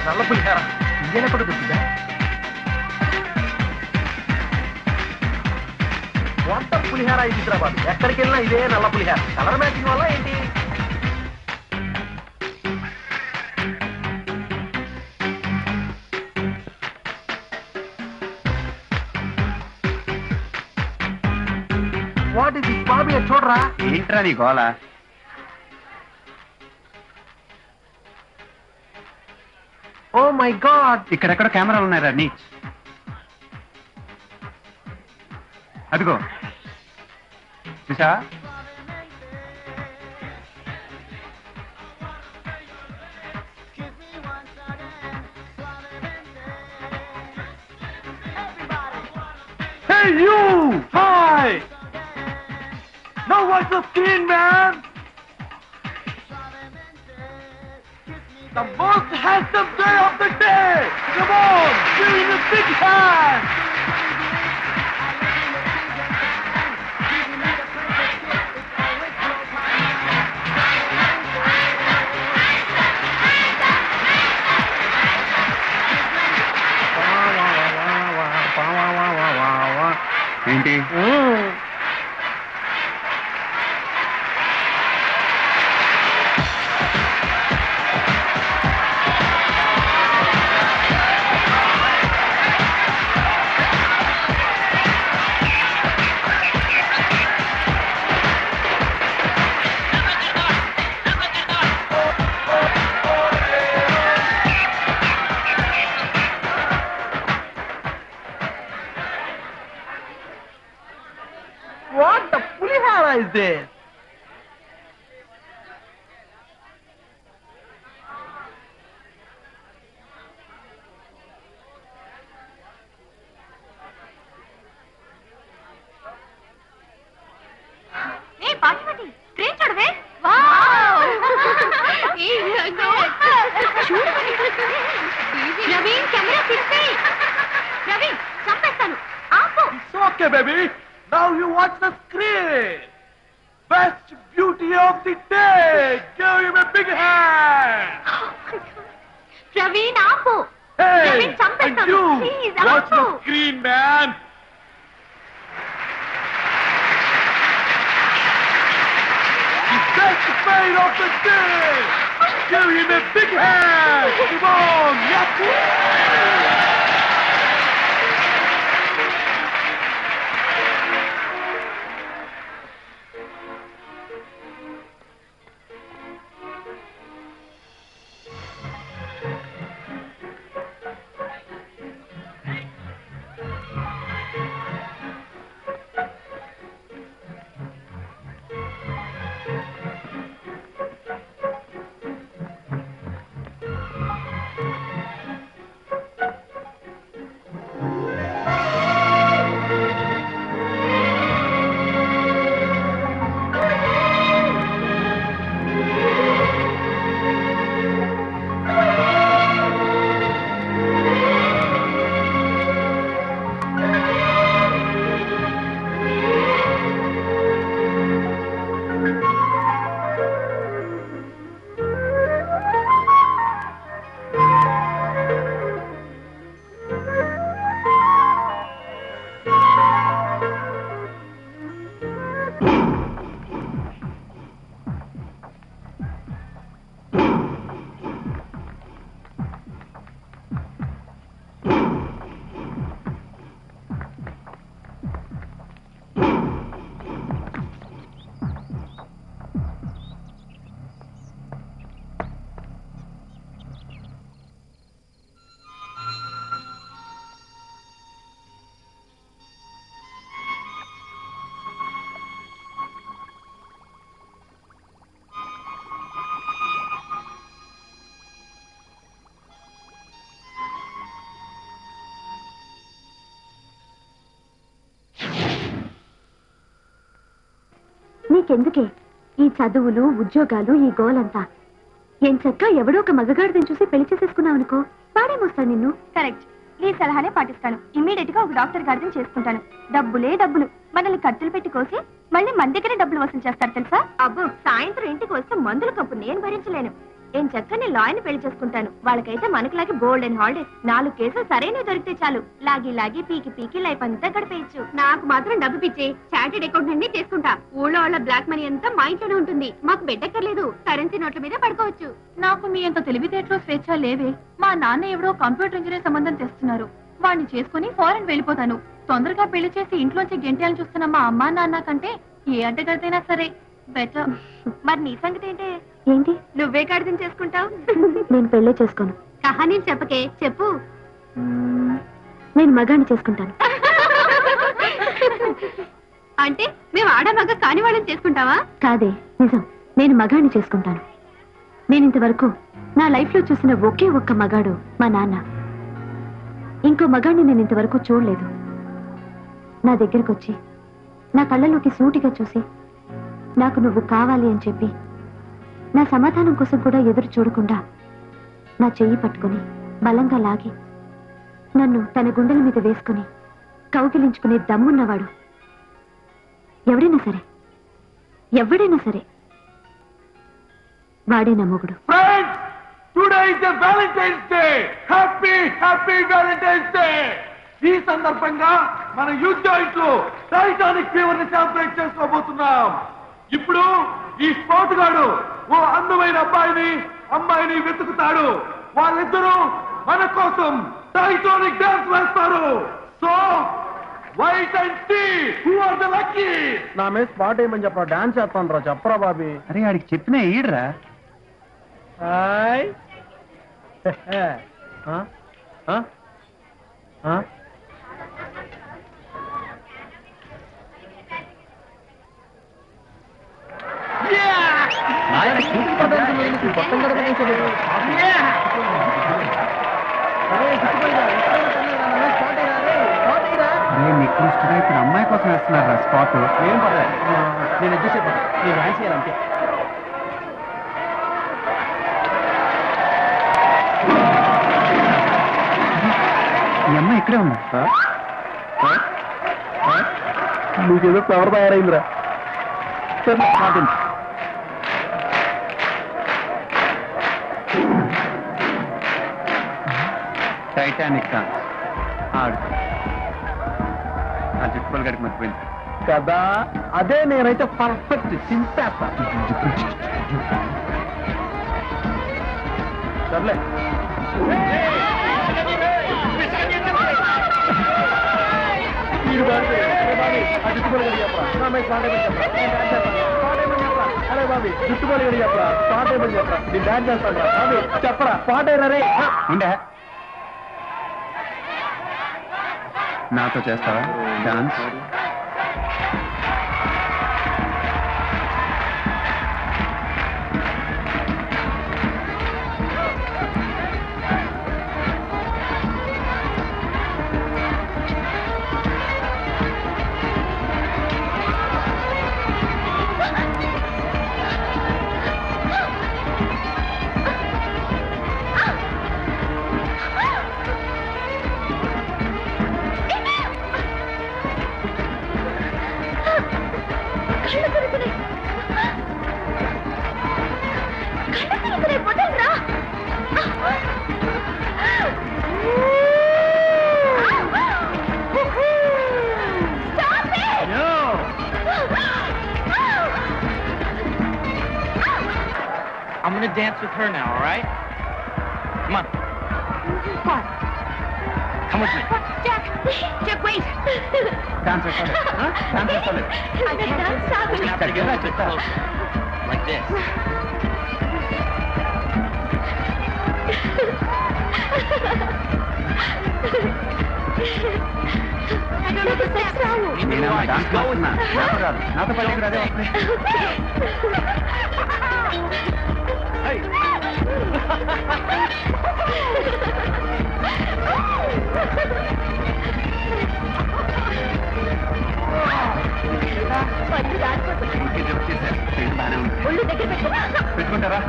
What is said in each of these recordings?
నల్ల పులిహార ఇండియన్ ఎక్కడ దొరుకుతుందా? వంట పులిహార హైదరాబాద్ ఎక్కడికి వెళ్ళినా ఇదే నల్ల పులిహార. కలర్ మ్యాచింగ్ వల్ల ఏంటి? What is this Bobby? చూడరా ఏంట్రా నీ గోళ? ఓ మై గాడ్, ఇక్కడెక్కడ కెమెరాలు ఉన్నాయరా నీ? అదిగో చూసా? Hey you! Hi! Now watch the screen, man! The most handsome guy of the day! Come on! Give him a big hand! ఏంటి? What the pulihara is this? Hey, Bhagavati, screen చూడవే. Wow! Ravi, camera తిప్పేయ్. Ravi, చంపేస్తాను. ఆపు. It's okay, baby. Now you watch the screen. Best beauty of the day. Give him a big hand. Ravi, ఆపు. Hey, Ravi, and చంపేస్తాను. you Please, watch ఆపు. the screen, man. The best man of the day. Give him a big hand. Come on, yes. నీకెందుకే ఈ చదువులు ఉద్యోగాలు ఈ గోలంతా? ఏం చక్క ఎవడో ఒక మగగాడిని చూసి పెళ్లి చేసేసుకున్నావు అనుకో, వాడేమొస్తాడు నిన్ను. కరెక్ట్. నీ సలహానే పాటిస్తాను. ఇమ్మీడియట్ గా ఒక డాక్టర్ గారిని చేసుకుంటాను. డబ్బులే డబ్బులు. మనల్ని కత్తులు పెట్టి కోసి మళ్ళీ మన దగ్గరే డబ్బులు వసూలు చేస్తారు తెలుసా? అబ్బో, సాయంత్రం ఇంటికి వస్తే మందుల కప్పు నేను భరించలేను. ఏం చక్కని లాయర్ని పెళ్లి చేసుకుంటాను. వాళ్ళకైతే మనకులాగే గోల్డెన్ హాలిడేస్. 4 కేసులు సరైనవి దొరికితే చాలు. లాగి లాగి పీకి పీకి లైఫ్ అంతా గడిపేయచ్చు. నాకు మాత్రం డబ్బు పిచ్చి చార్టెడ్ అకౌంట్ నుండి తీసుకుంటా. ఊళ్ళో వాళ్ళ బ్లాక్ మనీ అంతా మా ఇంట్లోనే ఉంటుంది. మాకు బెడ్డక్కర్లేదు. కరెన్సీ నోట్ల మీద పడుకోవచ్చు. నాకు మీ అంత తెలివితేటలో స్వేచ్ఛ లేవే. మా నాన్న ఎవరో కంప్యూటర్ ఇంజనీర్ సంబంధం తెస్తున్నారు. వాడిని చేసుకుని ఫారెన్ వెళ్ళిపోతాను. తొందరగా పెళ్లి చేసి ఇంట్లోంచి గెంటాలను చూస్తున్న మా అమ్మా నాన్న కంటే ఏ అడ్డగడితేనా సరే బెటర్. మరి నీ సంగతి ఏంటి? ఏంటి? నువ్వే కడితం చేసుకుంటావు? నేను పెళ్ళే చేసుకోను. కహానీ చెప్పకే, చెప్పు. నేను మగాన్ని చేసుకుంటాను. అంటే మేము ఆడ మగ కాని వాళ్ళని చేసుకుంటావా? కాదే, నిజం. నేను మగాన్ని చేసుకుంటాను. నేను ఇంతవరకు నా లైఫ్ లో చూసిన ఒకే ఒక్క మగాడు మా నాన్న. ఇంకో మగాడిని నేను ఇంతవరకు చూడలేదు. నా దగ్గరకు వచ్చి నా కళ్ళలోకి సూటిగా చూసి నాకు నువ్వు కావాలి అని చెప్పి నా సమాధానం కోసం కూడా ఎదురు చూడకుండా నా చెయ్యి పట్టుకుని బలంగా లాగి నన్ను తన గుండెల మీద వేసుకుని కౌగిలించుకునే దమ్మున్నవాడు ఎవడైనా సరే వాడే నా మొగుడు. ఈ సందర్భంగా మన యూత్ జాయింట్ లో టైటానిక్ ఫీవర్ ని సెలబ్రేట్ చేసుకోబోతున్నాం. ఇప్పుడు ఈ స్పోర్ట్ గాడు ఓ అందమైన అమ్మాయిని వెతుకుతాడు. వాళ్ళిద్దరూ మన కోసం టైటానిక్ డాన్స్ వేస్తారు. So wait and see who are the lucky. నా మీద స్పాట్ ఏమని చెప్పరా, డాన్స్ చేస్తాను రా. చెప్పరా బాబీ. అరే ఆడికి చెప్పినా ఈడ్రా. హాయ్. ఇప్పుడు అమ్మాయి కోసం వేస్తున్నారు రా స్పాట్. ఏం పర్లేదు, నేను అడ్జస్ట్ అయిపోతా. నేను డాన్స్ చేయాలంటే ఈ అమ్మాయి ఇక్కడే ఉందా? నీకేదో ఫ్లవర్ తయారైందిరా. టైటానిక్ ఆడు ఆ చుట్టుపక్కల గడికి మర్చిపోయింది కదా. అదే నేనైతే పర్ఫెక్ట్ చింపేస్తా. సర్లే. జుట్టుబడి చెప్పరా, స్పాట్ ఏమని చెప్పరా. నేను డాన్స్ చేస్తాను రా బాబీ. చెప్పరా స్పాట్ అయినా రే. ఉండే నాతో చేస్తావా dance? I'm gonna dance with her now, all right? Come on. What? Come with me. Jack, wait. Dance వేస్తాను. డాన్స్ వేస్తాను. I can dance. We're gonna have to get a bit closer. Like this. I don't know the steps. నేను dance చేస్తున్నా. నాతో రాదు. నాతో పల్లెకి రాదే వస్తుంది. Hey. బాగానే ఉంది. పెట్టుకుంటారా?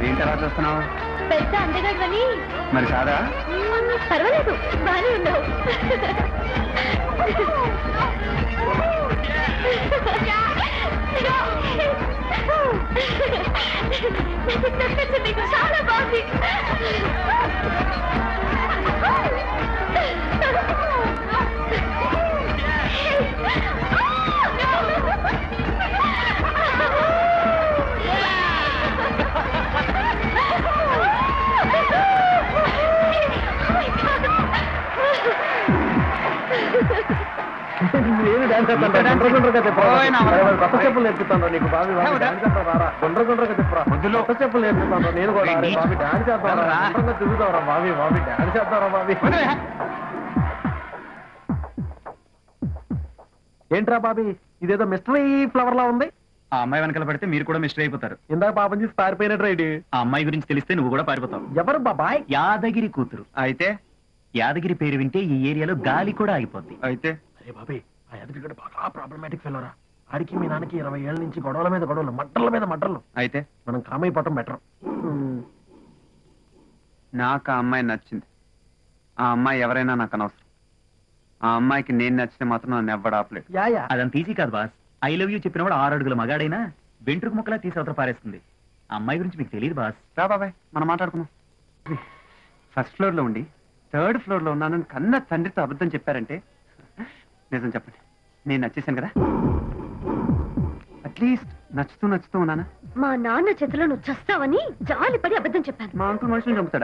ఏంటలా చూస్తున్నావు? పెద్ద అందగాడని. మరి కాదా? పర్వాలేదు, బానే ఉన్నావు. చాలా బాగుంది. నేను డాన్స్ కొత్త చెప్పులు నేర్పుతాను నీకు బాబీ డాన్స్ చేస్తారా? గుండ్రగా చెప్పరా? కొత్త చెప్పులు నేర్పుతాను నేను కూడా. బాబీ డాన్స్ చేద్దాంరా, గుండ్రంగా తిరుగుతావరా బాబీ డాన్స్ చేద్దారా బాబీ. ఏంట్రా బాబీ, ఇదేదో మిస్టరీ ఫ్లవర్ లా ఉంది. ఆ అమ్మాయి వెనకాల పడితే మీరు కూడా మిస్టర్ అయిపోతారు. ఇందాక పాపం చేసి పారిపోయినట్టు రైడ్. ఆ అమ్మాయి గురించి తెలిస్తే నువ్వు కూడా పారిపోతావు. ఎవరు బాబాయ్? యాదగిరి కూతురు. అయితే యాదగిరి పేరు వింటే ఈ ఏరియాలో గాలి కూడా ఆగిపోద్ది. అయితే అరే బాబాయ్, ఆ ఎదురుగడ బాగా ప్రాబ్లమాటిక్ ఫెలోరా. ఆడికి మీ నాన్నకి 20 ఏళ్ళ నుంచి గొడవల మీద గొడవలు, మట్టల మీద మట్టలు. అయితే మనం కామైపోవటం బెటర్. నాకు ఆ అమ్మాయి నచ్చింది. ఆ అమ్మాయి ఎవరైనా నాకు అనవసరం. ఆ అమ్మాయికి నేను నచ్చితే మాత్రం నన్ను ఎవ్వడు ఆపలేదు. యా అదంత ఈజీ కాదు బాస్. ఐ లవ్ యూ చెప్పినవాడు 6 అడుగుల మగాడైనా వెంట్రుకు ముక్కలా తీసి అవతల పారేస్తుంది. ఆ అమ్మాయి గురించి మీకు తెలియదు బాస్. రా బాబాయ్, మనం మాట్లాడుకుందాం. ఫస్ట్ ఫ్లోర్ లో ఉండి 3rd ఫ్లోర్ లో ఉన్నానని కన్న తండ్రితో అబద్ధం చెప్పారంటే నిజం చెప్పండి, నేను నచ్చేసాను కదా? అట్లీస్ట్ నచ్చుతూ ఉన్నానా? మా నాన్న చేతిలో నువ్వు చస్తావని జాలిపడి అబద్ధం చెప్పాను. మా అంకుల్ మనుషులు చంపుతాడా?